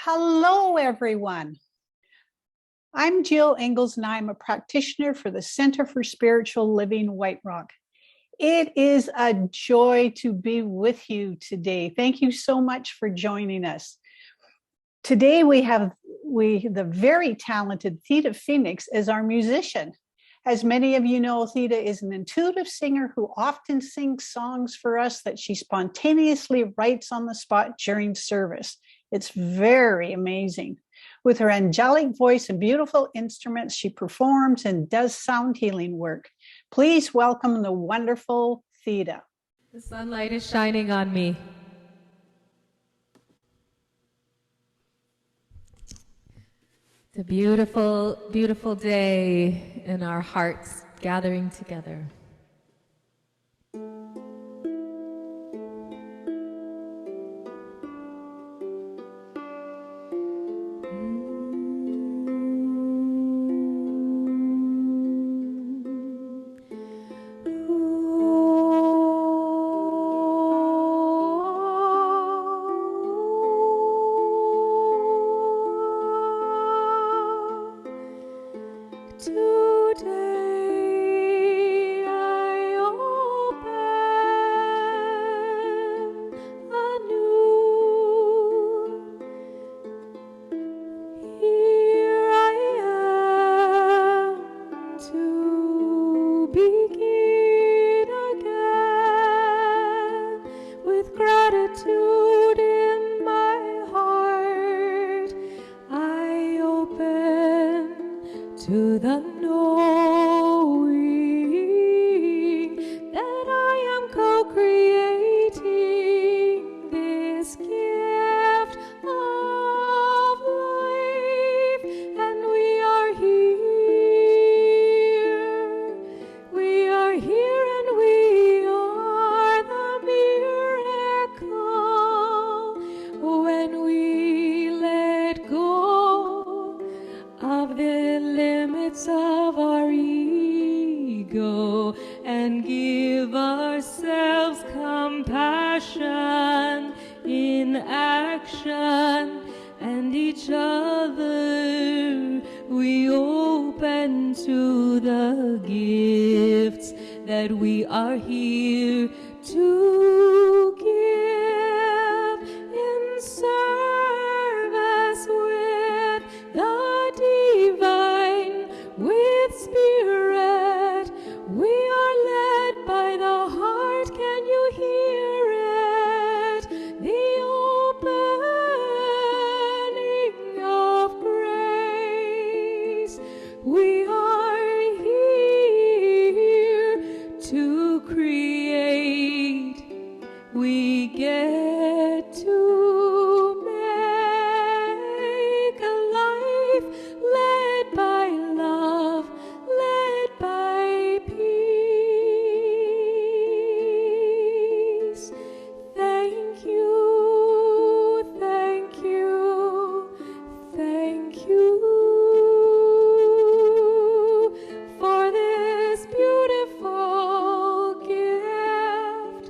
Hello, everyone. I'm Jill Ingalls, and I'm a practitioner for the Center for Spiritual Living, White Rock. It is a joy to be with you today. Thank you so much for joining us. Today we have the very talented Theta Phoenix as our musician. As many of you know, Theta is an intuitive singer who often sings songs for us that she spontaneously writes on the spot during service. It's very amazing. With her angelic voice and beautiful instruments, she performs and does sound healing work. Please welcome the wonderful Theta. The sunlight is shining on me. It's a beautiful, beautiful day, and our hearts gathering together. To the knowing that I am co-creating this gift of life, and we are here, and we are the miracle when we let go of the limits of our ego and give ourselves compassion in action, and each other we open to the gifts that we are here to give in service with the divine, with spirit. We are led by the heart. Can you hear it? The opening of grace. We are here to create. We get to make a life led by love, led by peace. Thank you, thank you, thank you for this beautiful gift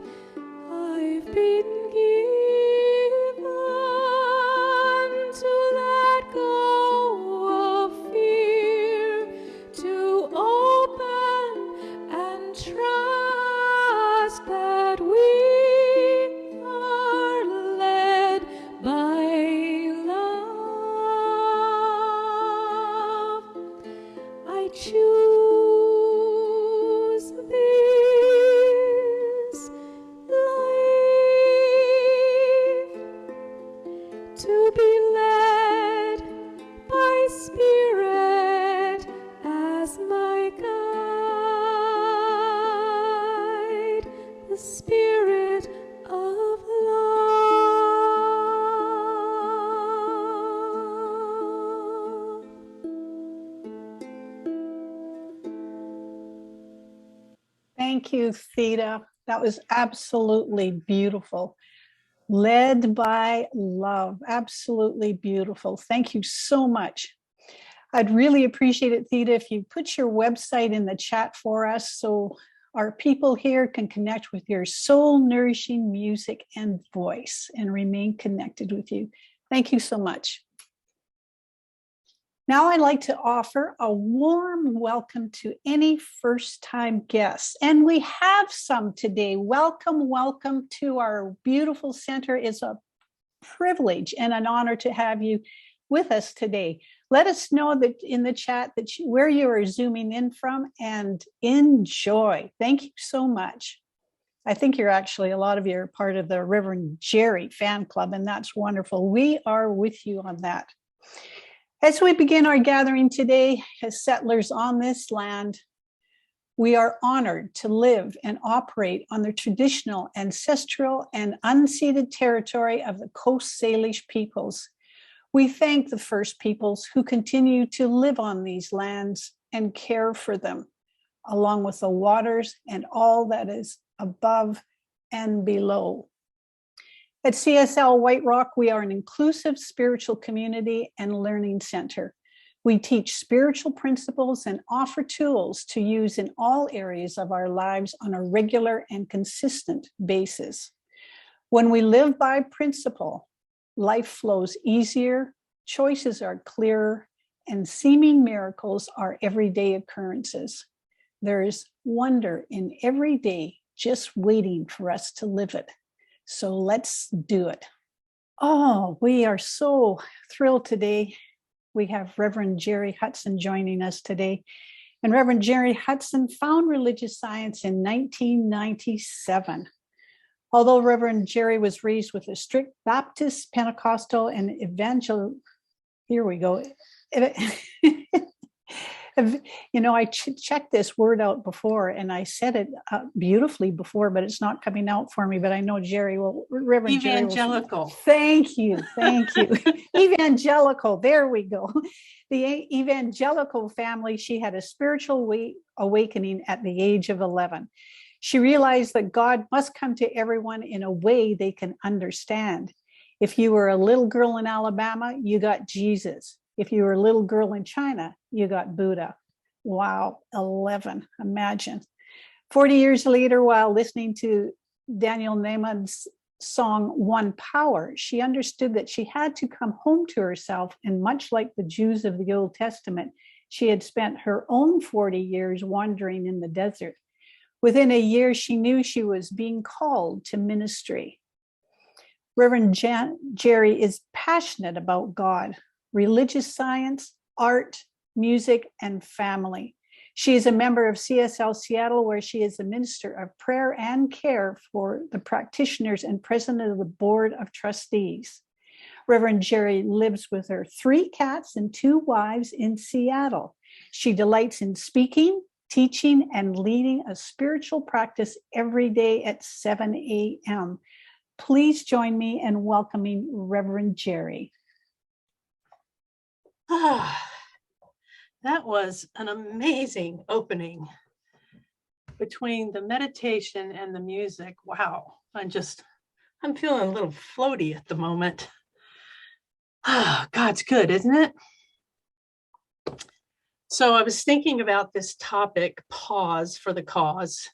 I've been given, to let go of fear, to open and trust that we are led by love. I choose this life to be led by Spirit as my guide, the Spirit of love. Thank you, Theta. That was absolutely beautiful. Led by love. Absolutely beautiful. Thank you so much. I'd really appreciate it, Theta, if you put your website in the chat for us so our people here can connect with your soul-nourishing music and voice and remain connected with you. Thank you so much. Now I'd like to offer a warm welcome to any first-time guests. And we have some today. Welcome, welcome to our beautiful center. It's a privilege and an honor to have you with us today. Let us know that in the chat that where you are zooming in from, and enjoy. Thank you so much. I think you're actually, a lot of you are part of the Reverend Jeri fan club, and that's wonderful. We are with you on that. As we begin our gathering today as settlers on this land, we are honored to live and operate on the traditional, ancestral, and unceded territory of the Coast Salish peoples. We thank the First Peoples who continue to live on these lands and care for them, along with the waters and all that is above and below. At CSL White Rock, we are an inclusive spiritual community and learning center. We teach spiritual principles and offer tools to use in all areas of our lives on a regular and consistent basis. When we live by principle, life flows easier, choices are clearer, and seeming miracles are everyday occurrences. There is wonder in every day just waiting for us to live it. So let's do it. Oh, we are so thrilled today. We have Reverend Jeri Hudson joining us today. And Reverend Jeri Hudson found religious science in 1997. Although Reverend Jeri was raised with a strict Baptist, Pentecostal, and evangelical, here we go. You know, I checked this word out before, and I said it beautifully before, but it's not coming out for me. But I know Jeri will, Reverend Evangelical. Thank you. Evangelical, there we go. The evangelical family, she had a spiritual awakening at the age of 11. She realized that God must come to everyone in a way they can understand. If you were a little girl in Alabama, you got Jesus. If you were a little girl in China, you got Buddha. Wow, 11, imagine. 40 years later, while listening to Daniel Nehman's song, One Power, she understood that she had to come home to herself, and much like the Jews of the Old Testament, she had spent her own 40 years wandering in the desert. Within a year, she knew she was being called to ministry. Reverend Jeri is passionate about God, religious science, art, music, and family. She is a member of CSL Seattle, where she is the Minister of Prayer and Care for the practitioners and president of the Board of Trustees. Reverend Jeri lives with her 3 cats and 2 wives in Seattle. She delights in speaking, teaching, and leading a spiritual practice every day at 7 a.m. Please join me in welcoming Reverend Jeri. That was an amazing opening between the meditation and the music. Wow. I'm feeling a little floaty at the moment. God's good, isn't it? So I was thinking about this topic, pause for the cause.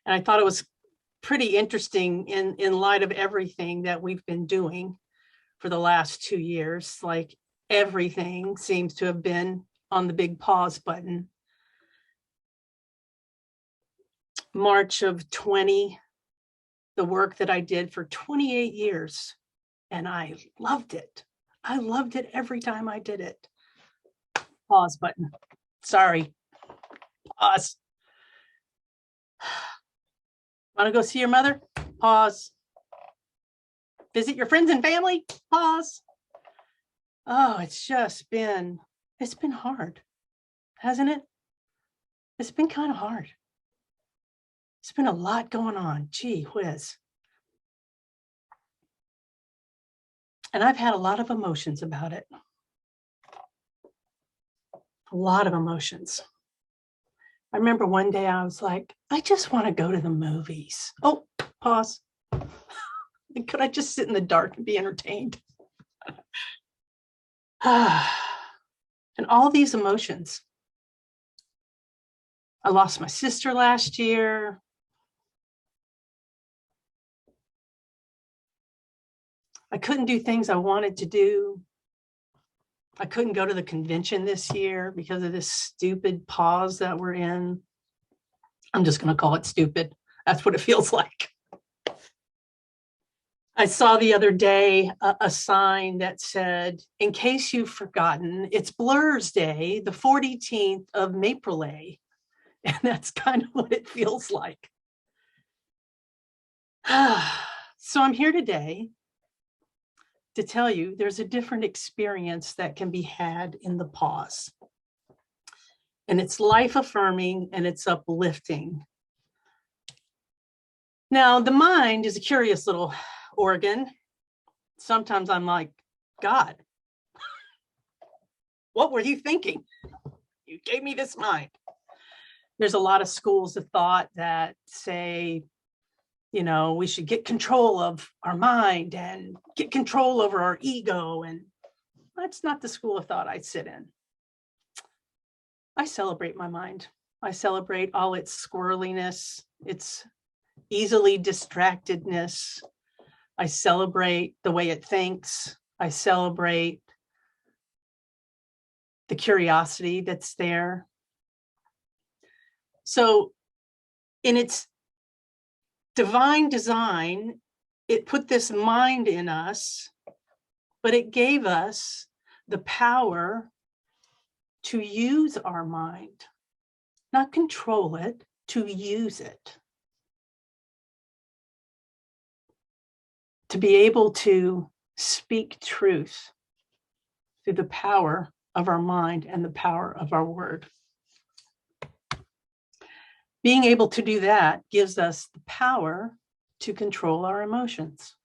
And I thought it was pretty interesting in light of everything that we've been doing for the last 2 years. Like, everything seems to have been on the big pause button. March of 20, the work that I did for 28 years, and I loved it. I loved it every time I did it. Pause button. Sorry. Pause. Want to go see your mother? Pause. Visit your friends and family? Pause. Oh, it's been hard, hasn't it? It's been kind of hard. It's been a lot going on. Gee whiz. And I've had a lot of emotions about it. A lot of emotions. I remember one day I was like, I just want to go to the movies. Oh, pause. Could I just sit in the dark and be entertained? And all these emotions. I lost my sister last year. I couldn't do things I wanted to do. I couldn't go to the convention this year because of this stupid pause that we're in. I'm just going to call it stupid. That's what it feels like. I saw the other day a sign that said, in case you've forgotten, it's Blur's Day, the 14th of April. And that's kind of what it feels like. So I'm here today to tell you there's a different experience that can be had in the pause. And it's life affirming and it's uplifting. Now, the mind is a curious little organ. Sometimes I'm like, God, what were you thinking? You gave me this mind. There's a lot of schools of thought that say, you know, we should get control of our mind and get control over our ego. And that's not the school of thought I sit in. I celebrate my mind. I celebrate all its squirreliness, its easily distractedness. I celebrate the way it thinks. I celebrate the curiosity that's there. So in its divine design, it put this mind in us, but it gave us the power to use our mind, not control it, to use it. To be able to speak truth through the power of our mind and the power of our word. Being able to do that gives us the power to control our emotions.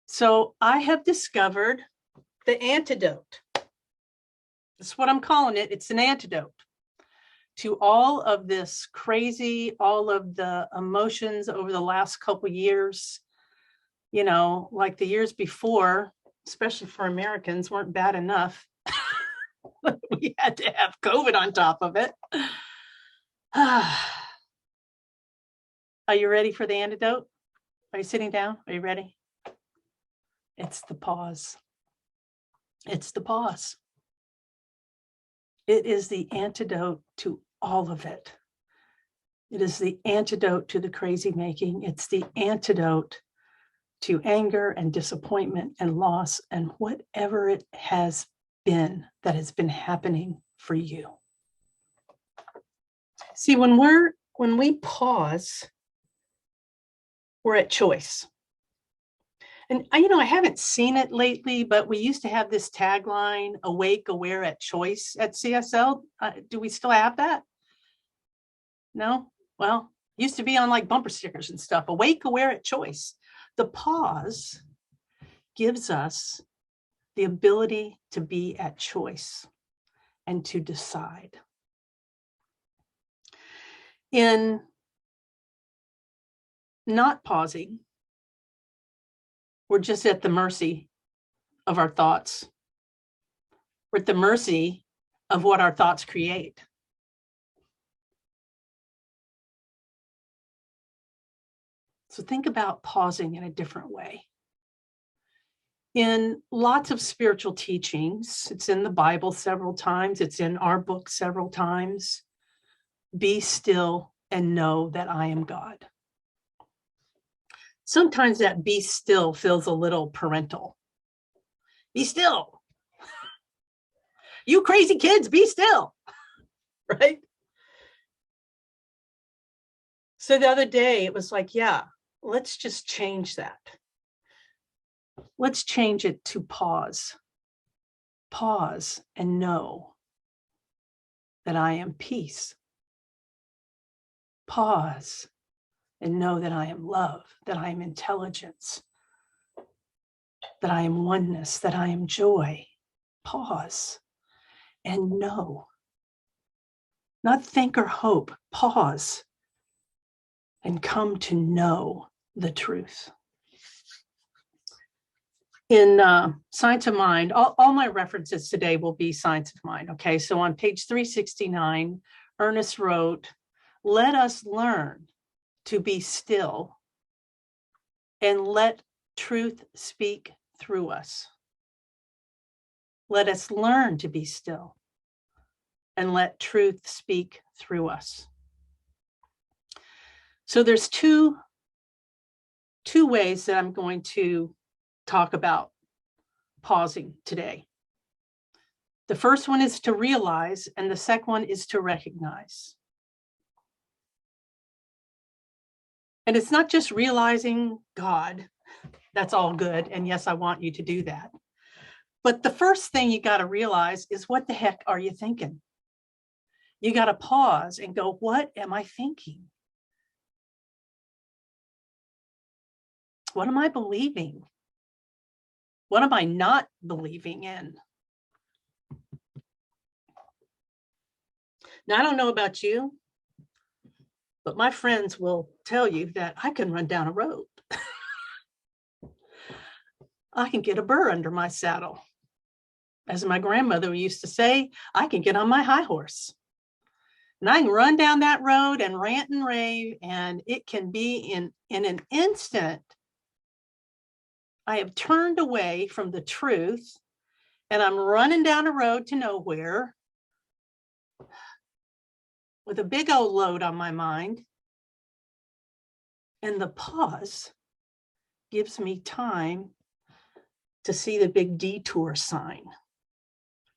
So I have discovered the antidote. That's what I'm calling it. It's an antidote to all of this crazy, all of the emotions over the last couple of years. You know, like the years before, especially for Americans, weren't bad enough. We had to have COVID on top of it. Are you ready for the antidote? Are you sitting down? Are you ready? It's the pause. It's the pause. It is the antidote to all of it. It is the antidote to the crazy making. It's the antidote to anger and disappointment and loss and whatever it has been that has been happening for you. See, when we pause, we're at choice. And I haven't seen it lately, but we used to have this tagline, awake, aware, at choice at CSL. Do we still have that? No? Well, used to be on like bumper stickers and stuff. Awake, aware, at choice. The pause gives us the ability to be at choice and to decide. In not pausing, we're just at the mercy of our thoughts. We're at the mercy of what our thoughts create. So think about pausing in a different way. In lots of spiritual teachings, it's in the Bible several times, it's in our book several times. Be still and know that I am God. Sometimes that be still feels a little parental. Be still. You crazy kids, be still. Right? So the other day it was like, yeah, let's just change that. Let's change it to pause. Pause and know that I am peace. Pause and know that I am love, that I am intelligence, that I am oneness, that I am joy. Pause and know. Not think or hope. Pause and come to know the truth. In Science of Mind, all my references today will be Science of Mind. Okay, so on page 369, Ernest wrote, let us learn to be still and let truth speak through us. Let us learn to be still and let truth speak through us. So there's two ways that I'm going to talk about pausing today. The first one is to realize, and the second one is to recognize. And it's not just realizing God. That's all good. And yes, I want you to do that. But the first thing you got to realize is, what the heck are you thinking? You got to pause and go, what am I thinking? What am I believing? What am I not believing in? Now, I don't know about you, but my friends will tell you that I can run down a road. I can get a burr under my saddle. As my grandmother used to say, I can get on my high horse. And I can run down that road and rant and rave, and it can be in an instant. I have turned away from the truth, and I'm running down a road to nowhere with a big old load on my mind. And the pause gives me time to see the big detour sign.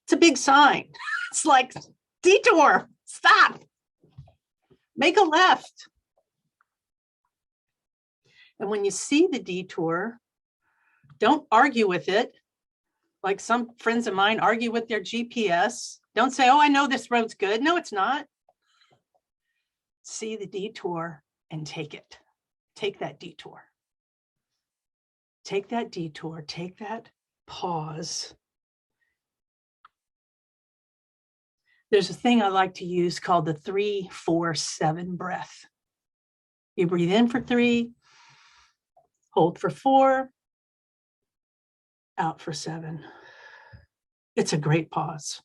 It's a big sign. It's like, detour, stop, make a left. And when you see the detour, don't argue with it. Like some friends of mine argue with their GPS. Don't say, oh, I know this road's good. No, it's not. See the detour and take it. Take that detour. Take that detour. Take that pause. There's a thing I like to use called the 3-4-7 breath. You breathe in for 3, hold for 4, out for 7. It's a great pause.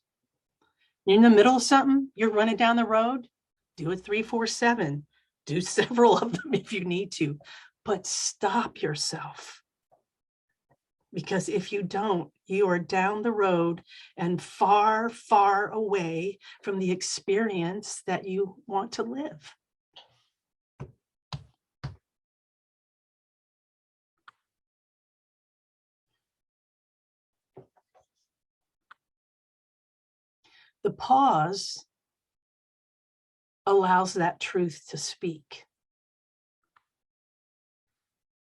You're in the middle of something, you're running down the road, do a 3-4-7. Do several of them if you need to, but stop yourself. Because if you don't, you are down the road and far, far away from the experience that you want to live. The pause allows that truth to speak.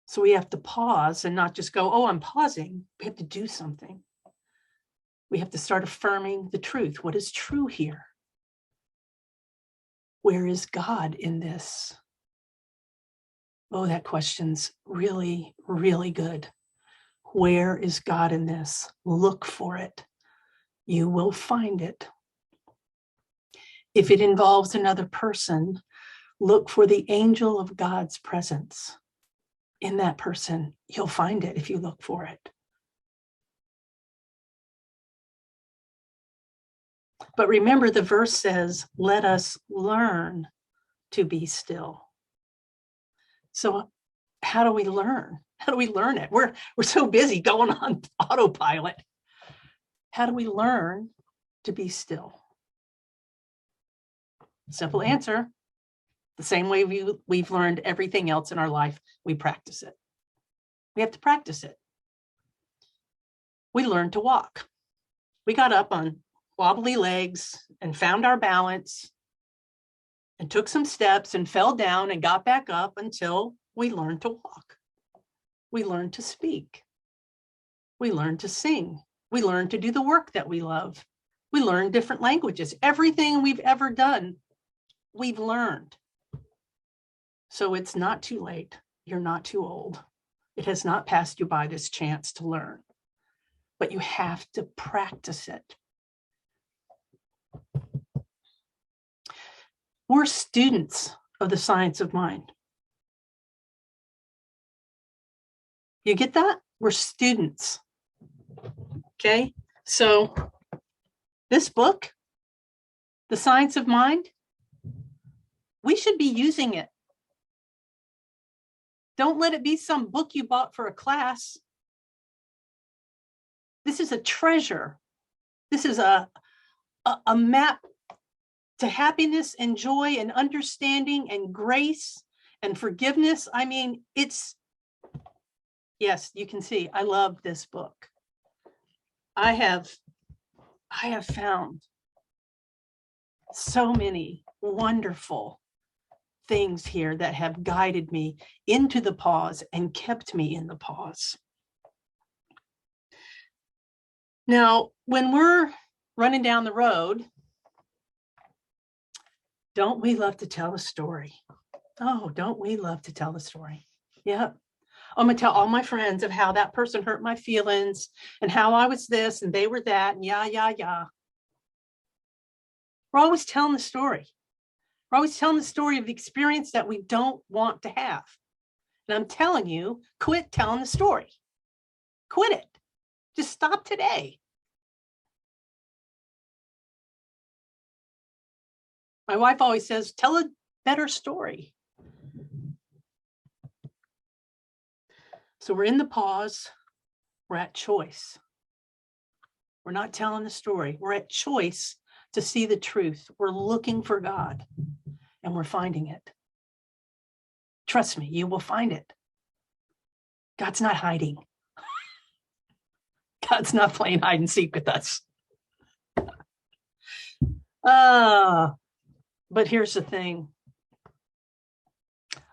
So we have to pause and not just go, oh, I'm pausing. We have to do something. We have to start affirming the truth. What is true here? Where is God in this? Oh, that question's really, really good. Where is God in this? Look for it. You will find it. If it involves another person, look for the angel of God's presence in that person. You'll find it if you look for it. But remember, the verse says, let us learn to be still. So how do we learn? How do we learn it? We're so busy going on autopilot. How do we learn to be still? Simple answer. The same way we've learned everything else in our life, we practice it. We have to practice it. We learned to walk. We got up on wobbly legs and found our balance and took some steps and fell down and got back up until we learned to walk. We learned to speak. We learned to sing. We learned to do the work that we love. We learned different languages. Everything we've ever done, we've learned. So it's not too late. You're not too old. It has not passed you by, this chance to learn. But you have to practice it. We're students of the science of mind. You get that? We're students. Okay? So this book, The Science of Mind, we should be using it. Don't let it be some book you bought for a class. This is a treasure. This is a map to happiness and joy and understanding and grace and forgiveness. I mean, yes, you can see, I love this book. I have found so many wonderful things here that have guided me into the pause and kept me in the pause. Now, when we're running down the road, don't we love to tell a story? Oh, don't we love to tell a story? Yep. I'm going to tell all my friends of how that person hurt my feelings and how I was this and they were that and yeah. We're always telling the story. We're always telling the story of the experience that we don't want to have. And I'm telling you, quit telling the story. Quit it. Just stop today. My wife always says, tell a better story. So we're in the pause. We're at choice. We're not telling the story. We're at choice to see the truth. We're looking for God and we're finding it. Trust me, you will find it. God's not hiding. God's not playing hide and seek with us. But here's the thing.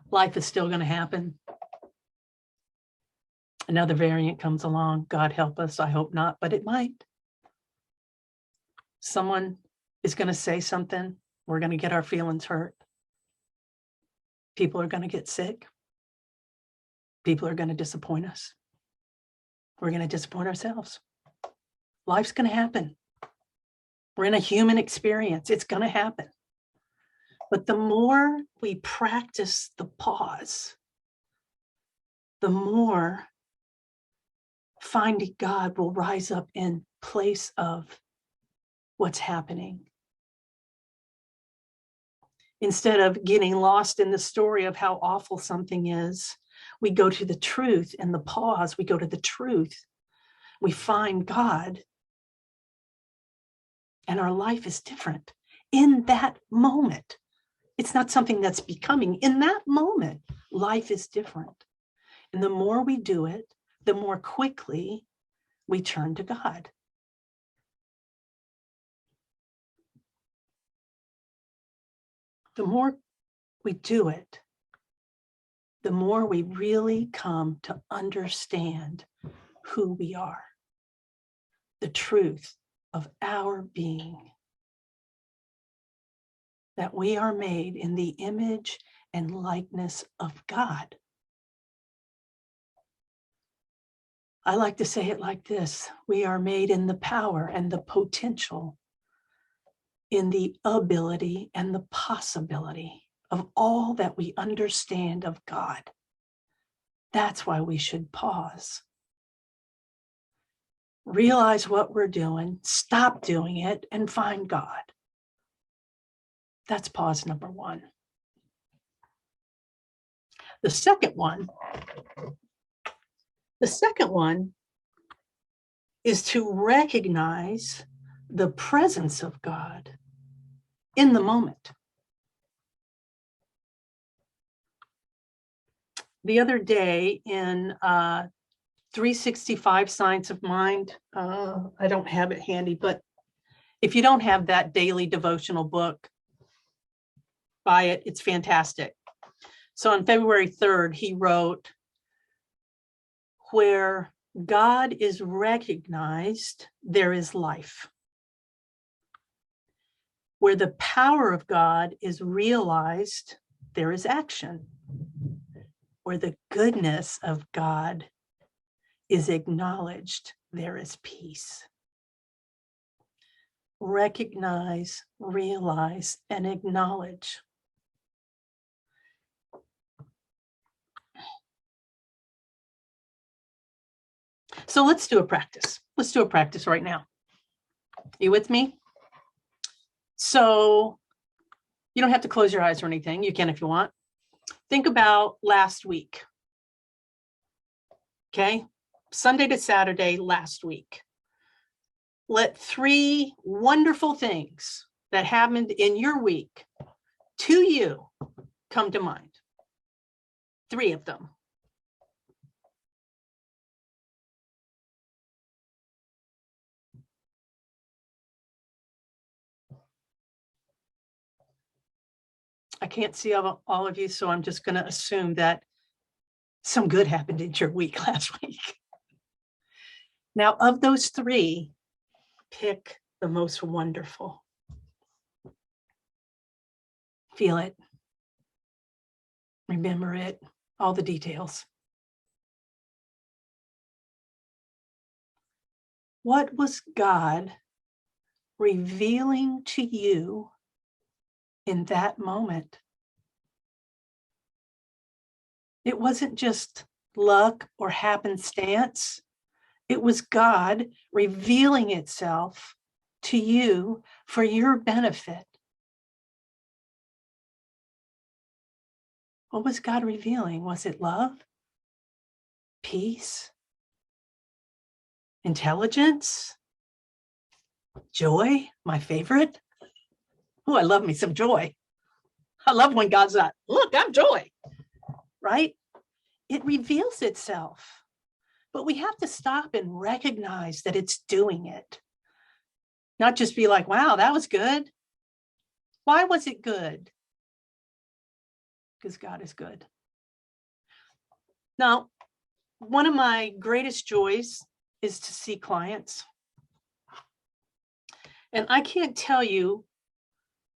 Life is still going to happen. Another variant comes along. God help us. I hope not, but it might. Someone is going to say something. We're going to get our feelings hurt. People are going to get sick. People are going to disappoint us. We're going to disappoint ourselves. Life's going to happen. We're in a human experience. It's going to happen. But the more we practice the pause, the more finding God will rise up in place of what's happening. Instead of getting lost in the story of how awful something is, we go to the truth. In the pause, we go to the truth. We find God, and our life is different in that moment. It's not something that's becoming. In that moment, life is different. And the more we do it, the more quickly we turn to God. The more we do it, the more we really come to understand who we are, the truth of our being, that we are made in the image and likeness of God. I like to say it like this: we are made in the power and the potential, in the ability and the possibility of all that we understand of God. That's why we should pause. Realize what we're doing, stop doing it, and find God. That's pause number one. The second one is to recognize the presence of God in the moment. The other day in 365 Science of Mind, I don't have it handy, but if you don't have that daily devotional book, buy it. It's fantastic. So on February 3rd, he wrote, where God is recognized, there is life. Where the power of God is realized, there is action. Where the goodness of God is acknowledged, there is peace. Recognize, realize, and acknowledge. So let's do a practice. Let's do a practice right now. You with me? So you don't have to close your eyes or anything. You can if you want. Think about last week. Okay. Sunday to Saturday last week. Let 3 wonderful things that happened in your week to you come to mind. 3 of them. I can't see all of you, so I'm just going to assume that some good happened in your week last week. Now, of those 3, pick the most wonderful. Feel it. Remember it. All the details. What was God revealing to you in that moment? It wasn't just luck or happenstance. It was God revealing itself to you for your benefit. What was God revealing? Was it love? Peace? Intelligence? Joy? My favorite? Oh, I love me some joy. I love when God's like, look, I'm joy, right? It reveals itself, but we have to stop and recognize that it's doing it. Not just be like, wow, that was good. Why was it good? Because God is good. Now, one of my greatest joys is to see clients. And I can't tell you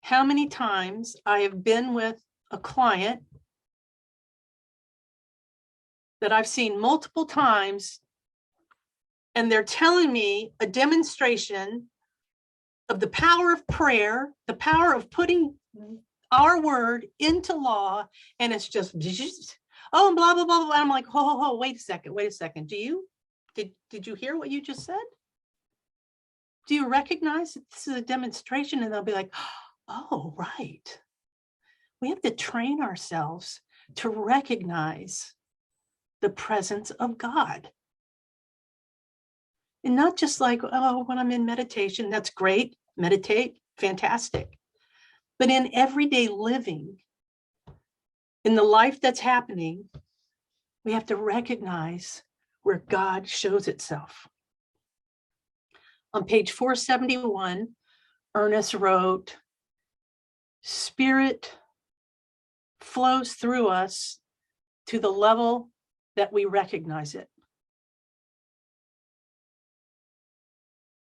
how many times I have been with a client that I've seen multiple times, and they're telling me a demonstration of the power of prayer, the power of putting our word into law, and it's just, oh, blah, blah, blah, blah. I'm like, oh, wait a second. Did you hear what you just said? Do you recognize that this is a demonstration? And they'll be like, oh, right. We have to train ourselves to recognize the presence of God. And not just like, oh, when I'm in meditation, that's great. Meditate, fantastic. But in everyday living, in the life that's happening, we have to recognize where God shows itself. On page 471, Ernest wrote, Spirit flows through us to the level that we recognize it.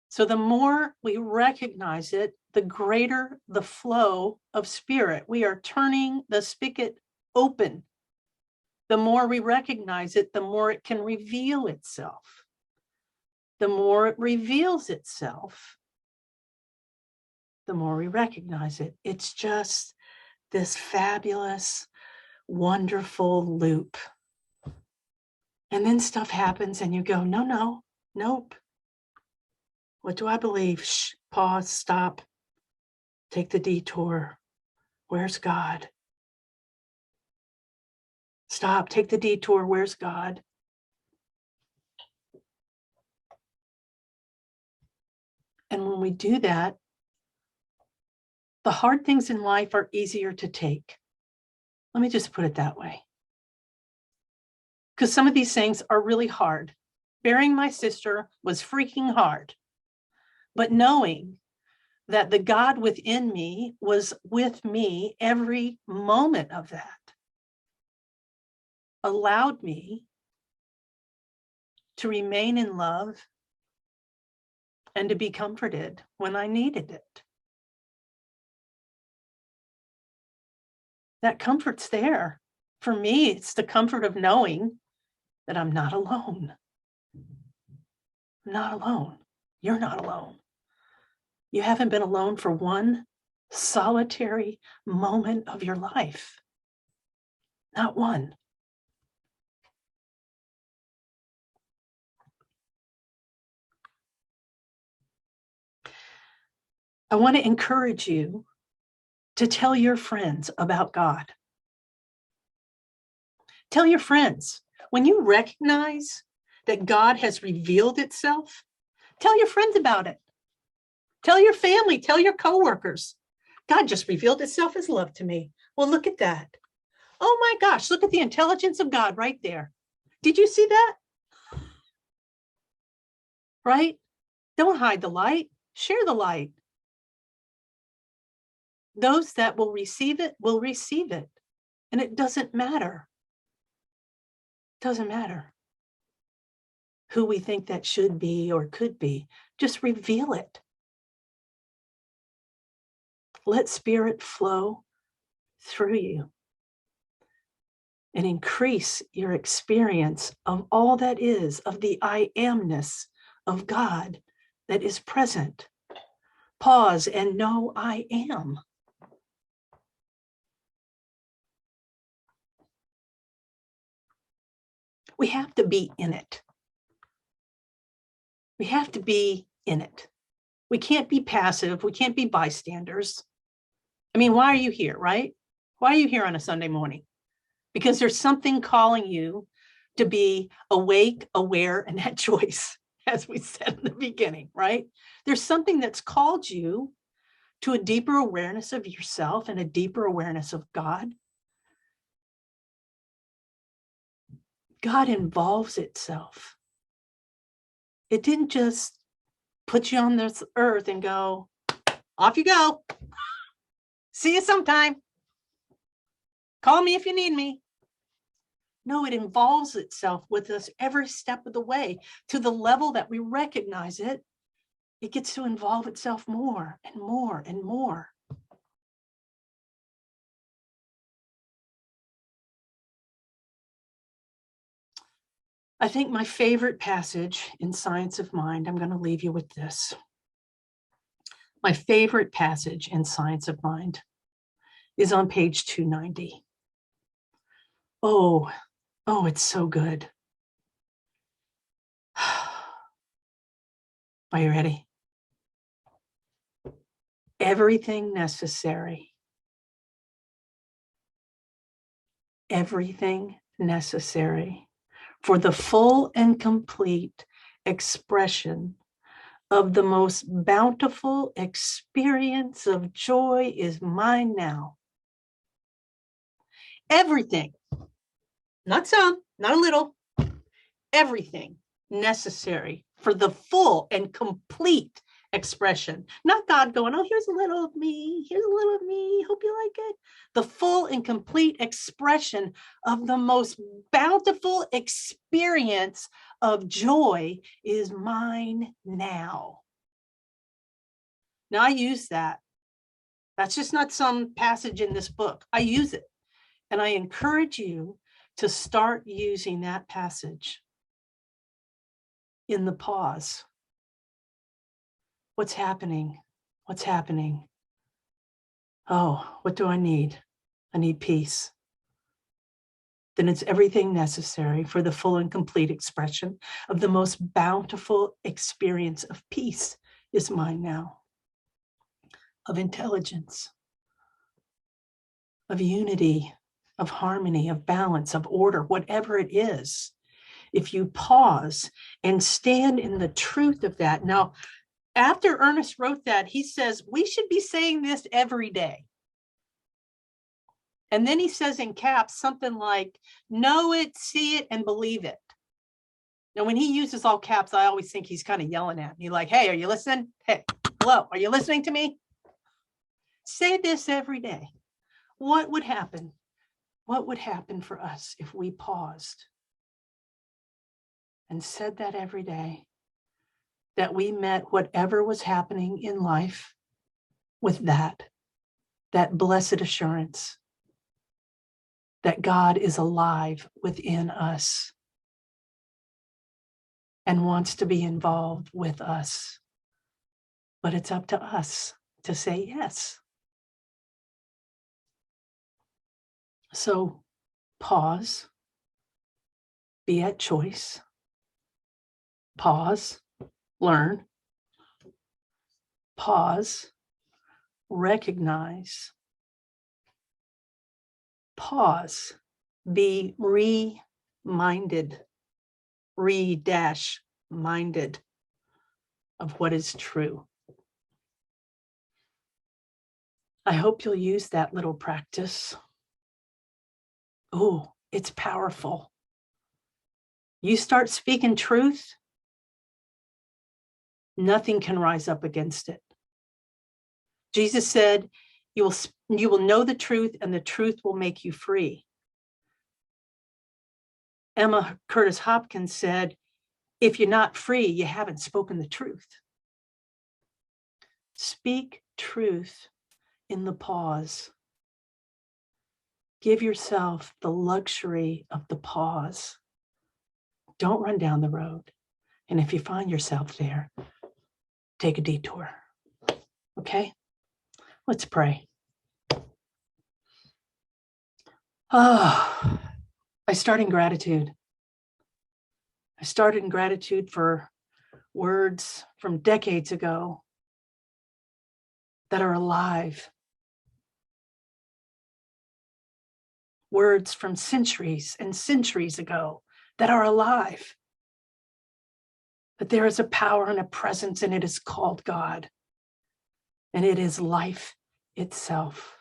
So the more we recognize it, the greater the flow of spirit. We are turning the spigot open. The more we recognize it, the more it can reveal itself. The more it reveals itself, the more we recognize it. It's just this fabulous, wonderful loop. And then stuff happens and you go, no, nope. What do I believe? Shh, pause, stop, take the detour. Where's God? Stop, take the detour. Where's God? And when we do that, the hard things in life are easier to take. Let me just put it that way. Because some of these things are really hard. Burying my sister was freaking hard. But knowing that the God within me was with me every moment of that allowed me to remain in love and to be comforted when I needed it. That comfort's there. For me, it's the comfort of knowing that I'm not alone. I'm not alone. You're not alone. You haven't been alone for one solitary moment of your life. Not one. I want to encourage you to tell your friends about God. Tell your friends, when you recognize that God has revealed itself? Tell your friends about it. Tell your family, tell your coworkers. God just revealed itself as love to me. Well, look at that. Oh my gosh, look at the intelligence of God right there. Did you see that? Right? Don't hide the light. Share the light. Those that will receive it will receive it. And it doesn't matter. It doesn't matter who we think that should be or could be. Just reveal it. Let spirit flow through you and increase your experience of all that is, of the I amness of God that is present. Pause and know I am. We have to be in it. We have to be in it. We can't be passive. We can't be bystanders. I mean, why are you here, right? Why are you here on a Sunday morning? Because there's something calling you to be awake, aware, and at choice, as we said in the beginning, right? There's something that's called you to a deeper awareness of yourself and a deeper awareness of God. God involves itself. It didn't just put you on this earth and go, off you go. See you sometime. Call me if you need me. No, it involves itself with us every step of the way to the level that we recognize it. It gets to involve itself more and more and more. I think my favorite passage in Science of Mind, I'm going to leave you with this. My favorite passage in Science of Mind is on page 290. Oh, it's so good. Are you ready? Everything necessary for the full and complete expression of the most bountiful experience of joy is mine now. Everything, not some, not a little, everything necessary for the full and complete expression. Not God going, oh, here's a little of me, hope you like it. The full and complete expression of the most bountiful experience of joy is mine now. Now I use that. That's just not some passage in this book. I use it. And I encourage you to start using that passage in the pause. What's happening? What's happening? Oh, what do I need? I need peace. Then it's everything necessary for the full and complete expression of the most bountiful experience of peace is mine now, of intelligence, of unity, of harmony, of balance, of order, whatever it is. If you pause and stand in the truth of that. Now, after Ernest wrote that, he says, we should be saying this every day. And then he says in caps something like, know it, see it, and believe it. Now, when he uses all caps, I always think he's kind of yelling at me like, hey, are you listening? Hey, hello, are you listening to me? Say this every day. What would happen? What would happen for us if we paused and said that every day? That we met whatever was happening in life with that blessed assurance that God is alive within us and wants to be involved with us. But it's up to us to say yes. So pause, be at choice, pause, learn, pause, recognize, pause, be reminded minded of what is true. I hope you'll use that little practice. Oh, it's powerful. You start speaking truth, nothing can rise up against it. Jesus said, you will know the truth, and the truth will make you free. Emma Curtis Hopkins said, if you're not free, you haven't spoken the truth. Speak truth in the pause. Give yourself the luxury of the pause. Don't run down the road. And if you find yourself there, take a detour. Okay? Let's pray. Oh, I start in gratitude. I started in gratitude for words from decades ago that are alive. Words from centuries and centuries ago that are alive. That there is a power and a presence, and it is called God. And it is life itself.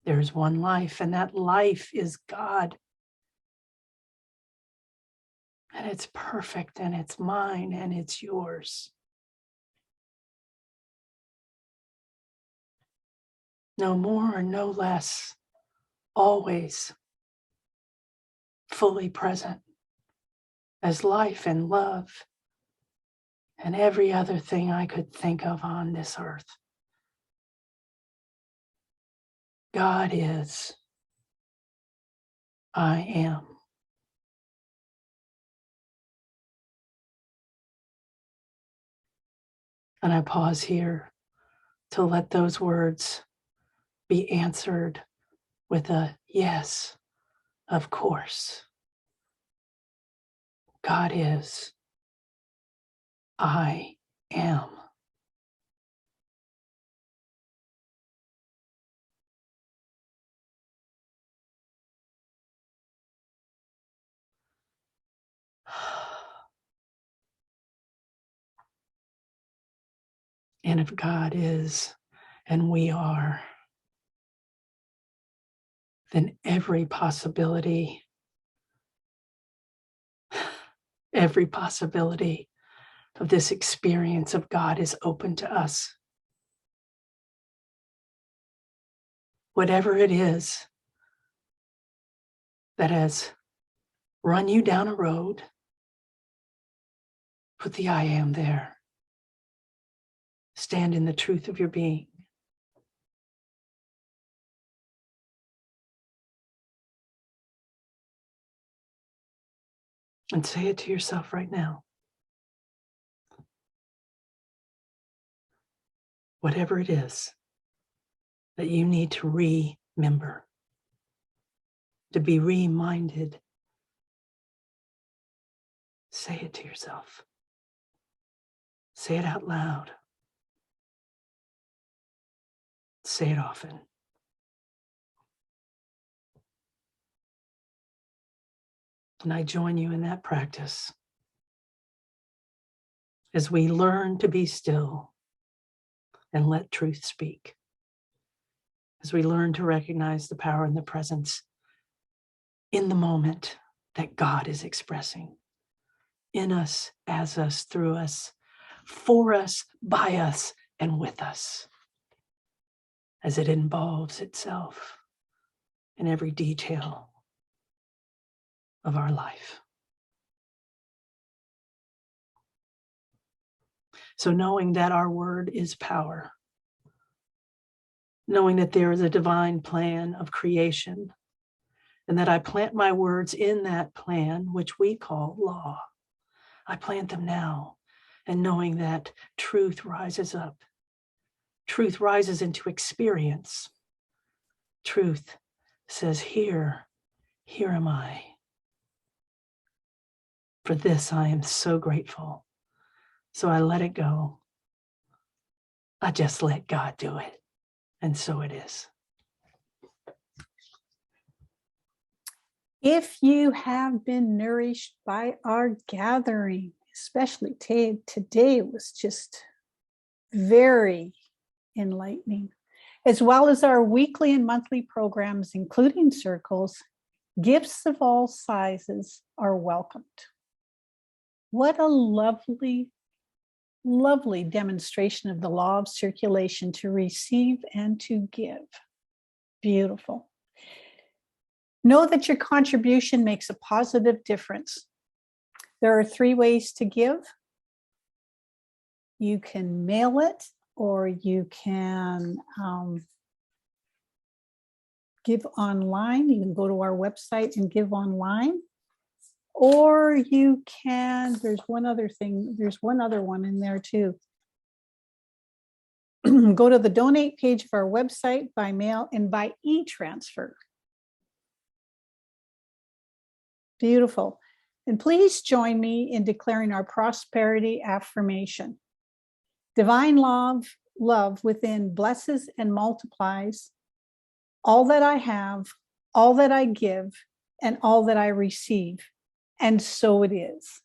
There is one life, and that life is God. And it's perfect, and it's mine, and it's yours. No more or no less, always fully present as life and love and every other thing I could think of on this earth. God is, I am. And I pause here to let those words be answered with a yes, of course. God is, I am. And if God is, and we are, then every possibility of this experience of God is open to us. Whatever it is that has run you down a road, put the I am there. Stand in the truth of your being. And say it to yourself right now. Whatever it is that you need to remember, to be reminded, say it to yourself. Say it out loud. Say it often. And I join you in that practice as we learn to be still and let truth speak. As we learn to recognize the power and the presence in the moment that God is expressing in us, as us, through us, for us, by us, and with us, as it involves itself in every detail of our life. So knowing that our word is power, knowing that there is a divine plan of creation, and that I plant my words in that plan, which we call law. I plant them now, and knowing that truth rises up. Truth rises into experience. Truth says, here am I. For this, I am so grateful. So I let it go. I just let God do it. And so it is. If you have been nourished by our gathering, especially today was just very enlightening, as well as our weekly and monthly programs, including circles, gifts of all sizes are welcomed. What a lovely, lovely demonstration of the law of circulation to receive and to give. Beautiful. Know that your contribution makes a positive difference. There are 3 ways to give. You can mail it, or you can give online. You can go to our website and give online. Or you can, there's one other one in there too. Go to the donate page of our website, by mail and by e-transfer. Beautiful. And please join me in declaring our prosperity affirmation. Divine love within blesses and multiplies all that I have, all that I give, and all that I receive. And so it is.